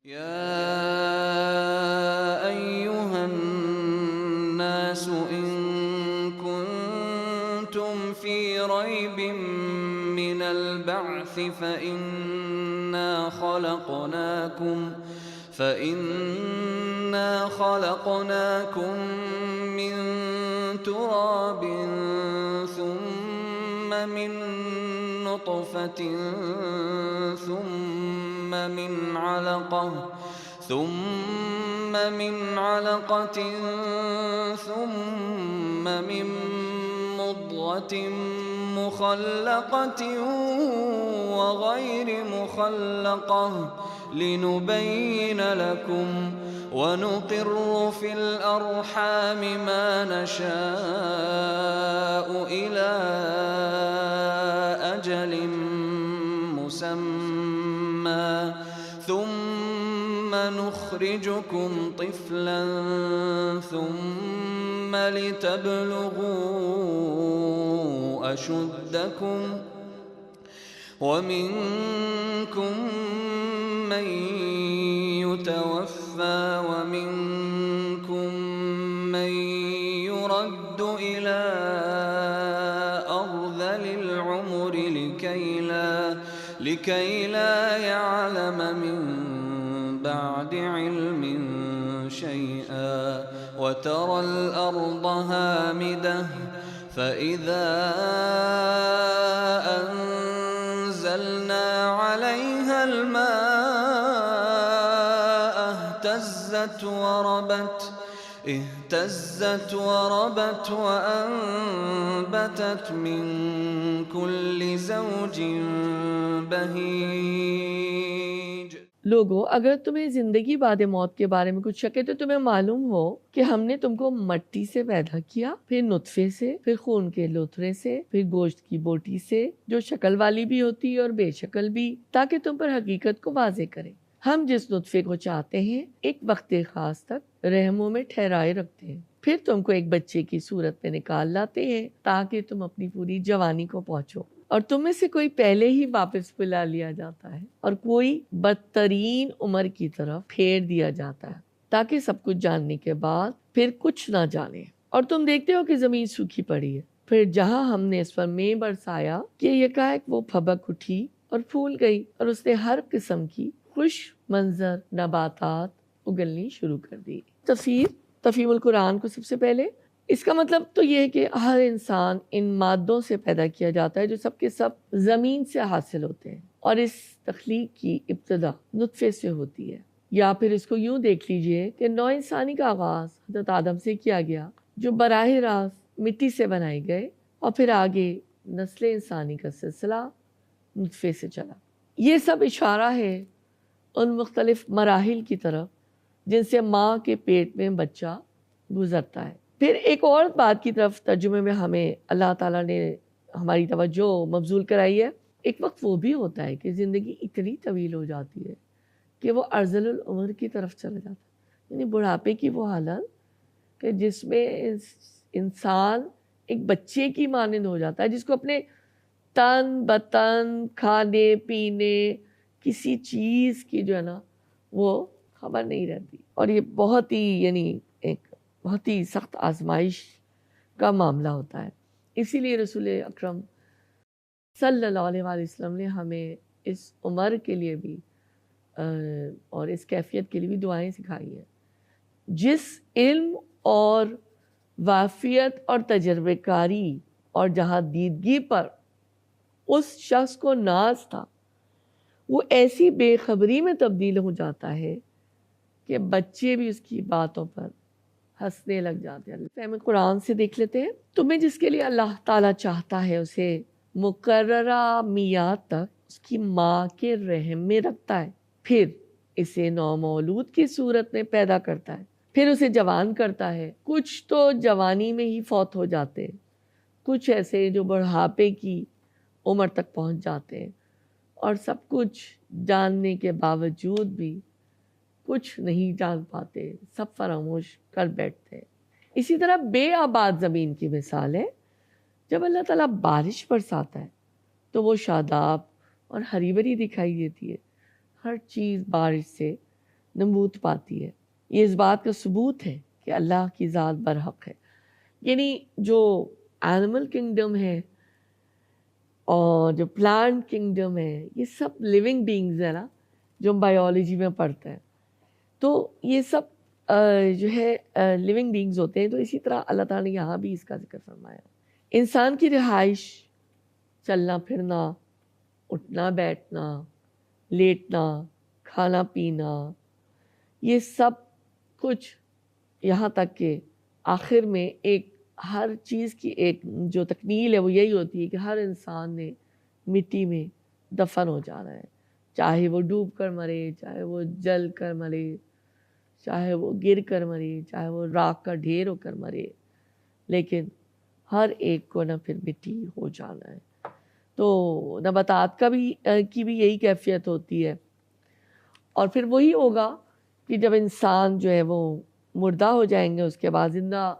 يا أيها الناس إن كنتم في ريب من البعث فإنا خلقناكم من تراب ثم من نطفة ثم من علقة ثم من مضغة مخلقة وغير مخلقة لنبين لكم ونقر في الأرحام ما نشاء إلى أجل مسمى ثم نخرجكم طفلا ثم لتبلغوا أشدكم ومنكم من يتوفى ومنكم من يرد إلى أرذل العمر لكي لا يعلم من بعد علم شيئا وترى الأرض هامدة فإذا أنزلنا عليها الماء اهتزت وربت وأنبتت من كل زوج بهيج۔ لوگو، اگر تمہیں زندگی بعد موت کے بارے میں کچھ شک ہے تو تمہیں معلوم ہو کہ ہم نے تم کو مٹی سے پیدا کیا، پھر نطفے سے، پھر خون کے لوتھڑے سے، پھر گوشت کی بوٹی سے جو شکل والی بھی ہوتی ہے اور بے شکل بھی، تاکہ تم پر حقیقت کو واضح کریں۔ ہم جس نطفے کو چاہتے ہیں ایک وقت خاص تک رحموں میں ٹھہرائے رکھتے ہیں، پھر تم کو ایک بچے کی صورت میں نکال لاتے ہیں تاکہ تم اپنی پوری جوانی کو پہنچو، اور تم میں سے کوئی پہلے ہی واپس بلا لیا جاتا ہے اور کوئی بدترین عمر کی طرف پھیر دیا جاتا ہے تاکہ سب کچھ جاننے کے بعد پھر کچھ نہ جانے۔ اور تم دیکھتے ہو کہ زمین سوکھی پڑی ہے، پھر جہاں ہم نے اس پر مے برسایا کہ یکایک وہ پھبک اٹھی اور پھول گئی، اور اس نے ہر قسم کی خوش منظر نباتات اگلنی شروع کر دی۔ تفہیم القرآن کو سب سے پہلے اس کا مطلب تو یہ ہے کہ ہر انسان ان مادوں سے پیدا کیا جاتا ہے جو سب کے سب زمین سے حاصل ہوتے ہیں، اور اس تخلیق کی ابتدا نطفے سے ہوتی ہے۔ یا پھر اس کو یوں دیکھ لیجئے کہ نو انسانی کا آغاز حضرت آدم سے کیا گیا، جو براہ راست مٹی سے بنائے گئے، اور پھر آگے نسل انسانی کا سلسلہ نطفے سے چلا۔ یہ سب اشارہ ہے ان مختلف مراحل کی طرف جن سے ماں کے پیٹ میں بچہ گزرتا ہے۔ پھر ایک اور بات کی طرف ترجمے میں ہمیں اللہ تعالیٰ نے ہماری توجہ مبذول کرائی ہے۔ ایک وقت وہ بھی ہوتا ہے کہ زندگی اتنی طویل ہو جاتی ہے کہ وہ ارذل العمر کی طرف چلا جاتا ہے، یعنی بڑھاپے کی وہ حالت کہ جس میں انسان ایک بچے کی مانند ہو جاتا ہے، جس کو اپنے تن بتن، کھانے پینے، کسی چیز کی جو ہے نا وہ خبر نہیں رہتی، اور یہ بہت ہی بہت ہی سخت آزمائش کا معاملہ ہوتا ہے۔ اسی لیے رسول اکرم صلی اللہ علیہ وآلہ وسلم نے ہمیں اس عمر کے لیے بھی اور اس کیفیت کے لیے بھی دعائیں سکھائی ہیں۔ جس علم اور وافیت اور تجربے کاری اور جہاں دیدگی پر اس شخص کو ناز تھا، وہ ایسی بے خبری میں تبدیل ہو جاتا ہے کہ بچے بھی اس کی باتوں پر ہنسنے لگ جاتے ہیں۔ فہم قرآن سے دیکھ لیتے ہیں۔ تمہیں جس کے لیے اللہ تعالیٰ چاہتا ہے اسے مقررہ میعاد تک اس کی ماں کے رحم میں رکھتا ہے، پھر اسے نومولود کی صورت میں پیدا کرتا ہے، پھر اسے جوان کرتا ہے۔ کچھ تو جوانی میں ہی فوت ہو جاتے ہیں، کچھ ایسے جو بڑھاپے کی عمر تک پہنچ جاتے ہیں، اور سب کچھ جاننے کے باوجود بھی کچھ نہیں جان پاتے، سب فراموش کر بیٹھتے ہیں۔ اسی طرح بے آباد زمین کی مثال ہے، جب اللہ تعالیٰ بارش برساتا ہے تو وہ شاداب اور ہری بھری دکھائی دیتی ہے، ہر چیز بارش سے نمود پاتی ہے۔ یہ اس بات کا ثبوت ہے کہ اللہ کی ذات برحق ہے۔ یعنی جو اینیمل کنگڈم ہے اور جو پلانٹ کنگڈم ہے، یہ سب لیونگ بینگز ہیں نا، جو ہم بائیولوجی میں پڑھتے ہیں، تو یہ سب جو ہے لیونگ بینگز ہوتے ہیں۔ تو اسی طرح اللہ تعالیٰ نے یہاں بھی اس کا ذکر فرمایا۔ انسان کی رہائش، چلنا پھرنا، اٹھنا بیٹھنا، لیٹنا، کھانا پینا، یہ سب کچھ، یہاں تک کہ آخر میں ایک ہر چیز کی ایک جو تکمیل ہے وہ یہی ہوتی ہے کہ ہر انسان نے مٹی میں دفن ہو جانا ہے، چاہے وہ ڈوب کر مرے، چاہے وہ جل کر مرے، چاہے وہ گر کر مرے، چاہے وہ راکھ کا ڈھیر ہو کر مرے، لیکن ہر ایک کو نہ پھر مٹی ہو جانا ہے۔ تو نباتات کی بھی یہی کیفیت ہوتی ہے، اور پھر وہی ہوگا کہ جب انسان جو ہے وہ مردہ ہو جائیں گے، اس کے بعد زندہ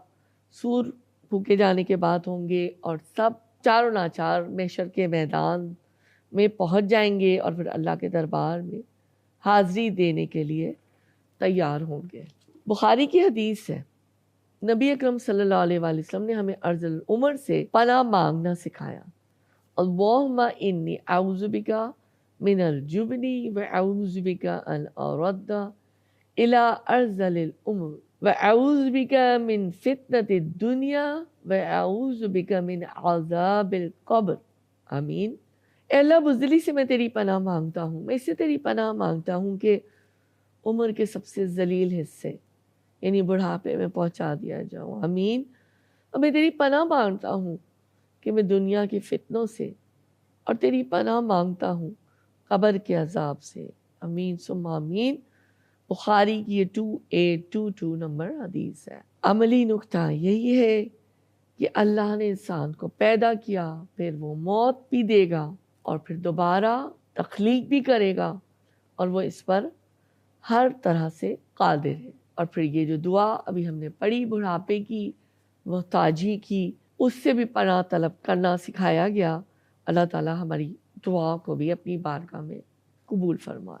سور پھونکے جانے کے بعد ہوں گے، اور سب چاروں ناچار محشر کے میدان میں پہنچ جائیں گے، اور پھر اللہ کے دربار میں حاضری دینے کے لیے تیار ہوں گے۔ بخاری کی حدیث ہے، نبی اکرم صلی اللہ علیہ وآلہ وسلم نے ہمیں ارذل العمر سے پناہ مانگنا سکھایا۔ اللہم انی اعوذ بک من الجبن واعوذ بک ان ارد الی ارذل العمر واعوذ بک من فتنۃ الدنیا واعوذ بک من عذاب القبر، آمین۔ اے اللہ، بزدلی سے میں تیری پناہ مانگتا ہوں، میں اس سے تیری پناہ مانگتا ہوں کہ عمر کے سب سے ذلیل حصے یعنی بڑھاپے میں پہنچا دیا جاؤں، آمین۔ اور میں تیری پناہ مانگتا ہوں کہ میں دنیا کے فتنوں سے، اور تیری پناہ مانگتا ہوں قبر کے عذاب سے، آمین ثم آمین۔ بخاری کی یہ 2822 نمبر حدیث ہے۔ عملی نکتہ یہی ہے کہ اللہ نے انسان کو پیدا کیا، پھر وہ موت بھی دے گا، اور پھر دوبارہ تخلیق بھی کرے گا، اور وہ اس پر ہر طرح سے قادر ہے۔ اور پھر یہ جو دعا ابھی ہم نے پڑھی بڑھاپے کی، محتاجی کی، اس سے بھی پناہ طلب کرنا سکھایا گیا۔ اللہ تعالیٰ ہماری دعا کو بھی اپنی بارگاہ میں قبول فرمائے۔